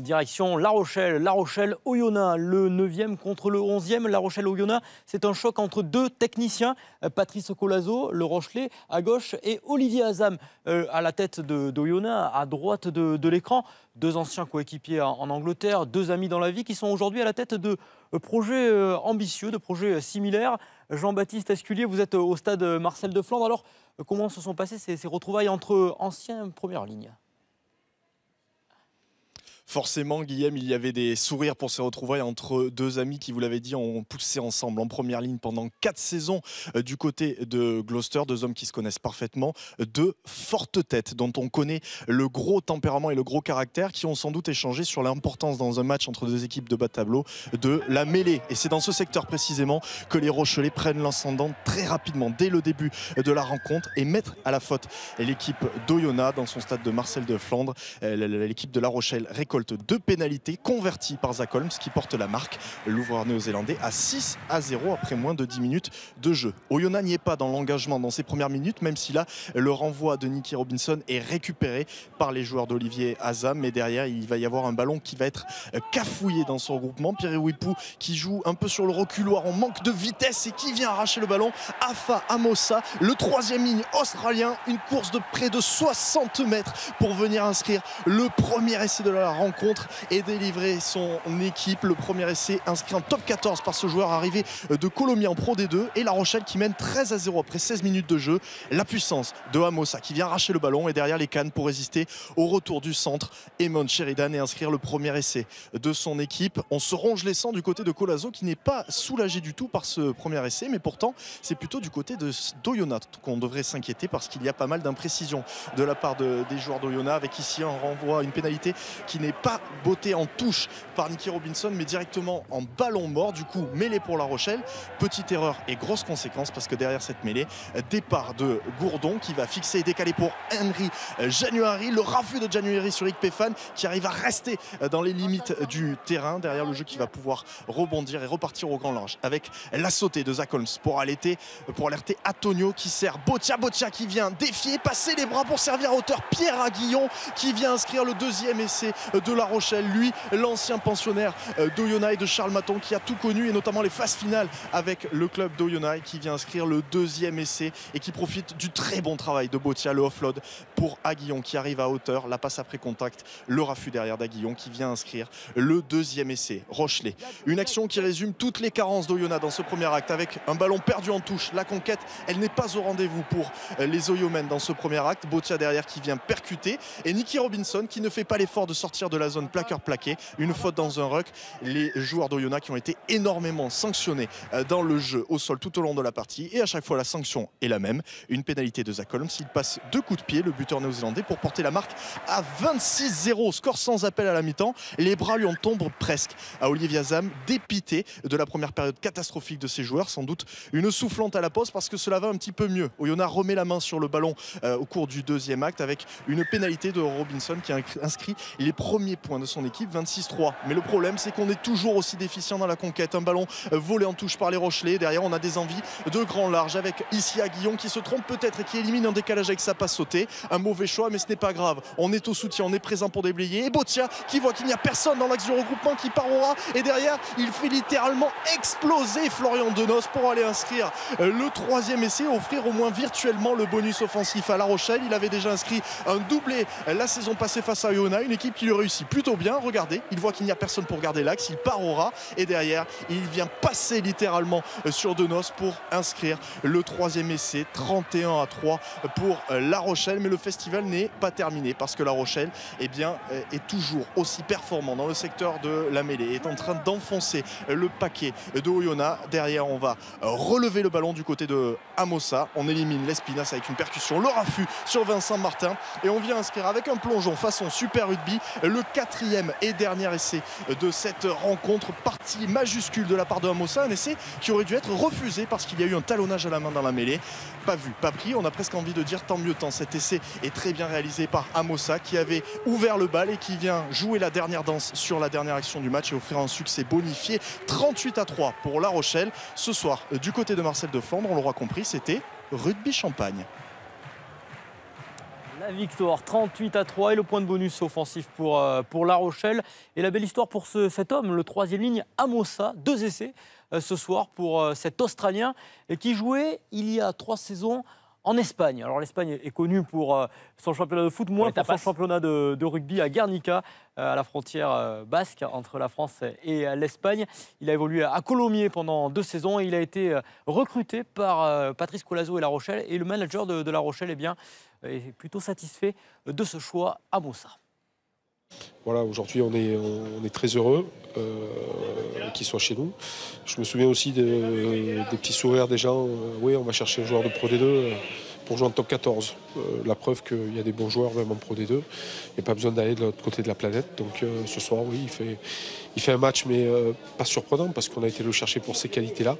Direction La Rochelle. La Rochelle-Oyonnax, le 9e contre le 11e. La Rochelle-Oyonnax, c'est un choc entre deux techniciens. Patrice Colazo, le Rochelais, à gauche, et Olivier Azam, à la tête d'Oyonnax, à droite de l'écran. Deux anciens coéquipiers en Angleterre, deux amis dans la vie qui sont aujourd'hui à la tête de projets ambitieux, de projets similaires. Jean-Baptiste Esculier, vous êtes au stade Marcel de Flandre. Alors, comment se sont passées ces retrouvailles entre anciens premières lignes ? Forcément, Guillaume, il y avait des sourires pour ces retrouvailles entre deux amis qui, vous l'avez dit, ont poussé ensemble en première ligne pendant 4 saisons du côté de Gloucester. Deux hommes qui se connaissent parfaitement, deux fortes têtes dont on connaît le gros tempérament et le gros caractère, qui ont sans doute échangé sur l'importance dans un match entre deux équipes de bas de tableau de la mêlée. Et c'est dans ce secteur précisément que les Rochelais prennent l'ascendant très rapidement dès le début de la rencontre et mettent à la faute l'équipe d'Oyonnax dans son stade de Marcel de Flandre. L'équipe de La Rochelle récolte 2 pénalités converties par Zach Holmes qui porte la marque, l'ouvreur néo-zélandais, à 6-0 après moins de 10 minutes de jeu. Oyonnax n'y est pas dans l'engagement dans ses premières minutes, même si là le renvoi de Nicky Robinson est récupéré par les joueurs d'Olivier Azam, mais derrière il va y avoir un ballon qui va être cafouillé dans son regroupement. Pierre Wipou qui joue un peu sur le reculoir en manque de vitesse et qui vient arracher le ballon. Afa Amosa, le 3e ligne australien, une course de près de 60 mètres pour venir inscrire le premier essai de la rencontre et délivrer son équipe. Le premier essai inscrit en top 14 par ce joueur arrivé de Colomiers en Pro D2, et La Rochelle qui mène 13-0 après 16 minutes de jeu. La puissance de Amosa qui vient arracher le ballon et derrière les cannes pour résister au retour du centre Eamon Sheridan et inscrire le premier essai de son équipe. On se ronge les sangs du côté de Colazo qui n'est pas soulagé du tout par ce premier essai, mais pourtant c'est plutôt du côté d'Oyonnax qu'on devrait s'inquiéter parce qu'il y a pas mal d'imprécisions de la part des joueurs d'Oyonnax, avec ici un renvoi, une pénalité qui n'est pas botté en touche par Nicky Robinson mais directement en ballon mort, du coup mêlée pour La Rochelle. Petite erreur et grosse conséquence parce que derrière cette mêlée, départ de Gourdon qui va fixer et décaler pour Henry January, le raffut de January sur Ikpefan qui arrive à rester dans les limites du terrain. Derrière le jeu qui va pouvoir rebondir et repartir au grand large avec la sautée de Zach Holmes pour alerter Antonio qui sert Botia qui vient défier, passer les bras pour servir à hauteur Pierre Aguillon qui vient inscrire le 2e essai de La Rochelle, lui l'ancien pensionnaire d'Oyonnax et de Charles Maton qui a tout connu et notamment les phases finales avec le club d'Oyonnax, qui vient inscrire le 2e essai et qui profite du très bon travail de Botia, le offload pour Aguillon qui arrive à hauteur, la passe après contact, le raffut derrière d'Aguillon qui vient inscrire le 2e essai. Rochelais, une action qui résume toutes les carences d'Oyonnax dans ce premier acte, avec un ballon perdu en touche. La conquête, elle n'est pas au rendez-vous pour les Oyomens dans ce premier acte. Botia derrière qui vient percuter et Nicky Robinson qui ne fait pas l'effort de sortir de la zone plaqueur-plaqué, une faute dans un ruck. Les joueurs d'Oyonnax qui ont été énormément sanctionnés dans le jeu au sol tout au long de la partie, et à chaque fois la sanction est la même, une pénalité de Zach Holmes. Il passe 2 coups de pied, le buteur néo-zélandais, pour porter la marque à 26-0, score sans appel à la mi-temps. Les bras lui en tombent presque à Olivier Azam, dépité de la première période catastrophique de ses joueurs, sans doute une soufflante à la pause parce que cela va un petit peu mieux. Oyonnax remet la main sur le ballon au cours du 2e acte avec une pénalité de Robinson qui a inscrit les premiers points de son équipe, 26-3. Mais le problème, c'est qu'on est toujours aussi déficient dans la conquête. Un ballon volé en touche par les Rochelais. Derrière, on a des envies de grand large avec ici Aguillon qui se trompe peut-être et qui élimine un décalage avec sa passe sautée. Un mauvais choix, mais ce n'est pas grave. On est au soutien, on est présent pour déblayer. Et Botia qui voit qu'il n'y a personne dans l'axe du regroupement, qui part au ras. Et derrière, il fait littéralement exploser Florian Denos pour aller inscrire le 3e essai, offrir au moins virtuellement le bonus offensif à La Rochelle. Il avait déjà inscrit un doublé la saison passée face à Oyonnax, une équipe qui lui réussit plutôt bien. Regardez, il voit qu'il n'y a personne pour garder l'axe, il part au ras et derrière il vient passer littéralement sur Denos pour inscrire le 3e essai, 31-3 pour La Rochelle. Mais le festival n'est pas terminé parce que La Rochelle est toujours aussi performant dans le secteur de la mêlée, est en train d'enfoncer le paquet de Oyonnax. Derrière, on va relever le ballon du côté de Amosa, on élimine l'Espinas avec une percussion, le raffut sur Vincent Martin, et on vient inscrire avec un plongeon façon Super Rugby le 4e et dernier essai de cette rencontre. Partie majuscule de la part de Amosa, un essai qui aurait dû être refusé parce qu'il y a eu un talonnage à la main dans la mêlée. Pas vu, pas pris, on a presque envie de dire tant mieux tant. Cet essai est très bien réalisé par Amosa qui avait ouvert le bal et qui vient jouer la dernière danse sur la dernière action du match et offrir un succès bonifié, 38-3 pour La Rochelle. Ce soir, du côté de Marcel de Flandre, on l'aura compris, c'était Rugby Champagne. La victoire 38-3 et le point de bonus offensif pour La Rochelle. Et la belle histoire pour cet homme, le troisième ligne, Amossa, 2 essais ce soir pour cet Australien qui jouait il y a 3 saisons en Espagne. Alors l'Espagne est connue pour son championnat de foot, moins pour son championnat de rugby à Guernica, à la frontière basque entre la France et l'Espagne. Il a évolué à Colomiers pendant 2 saisons et il a été recruté par Patrice Colazo et La Rochelle. Et le manager de La Rochelle est plutôt satisfait de ce choix à Moussa. Voilà, aujourd'hui on est très heureux qu'il soit chez nous. Je me souviens aussi des petits sourires des gens. Oui, on va chercher un joueur de Pro D2 pour jouer en top 14. La preuve qu'il y a des bons joueurs même en Pro D2. Il n'y a pas besoin d'aller de l'autre côté de la planète. Donc ce soir, oui, il fait un match, mais pas surprenant parce qu'on a été le chercher pour ces qualités-là.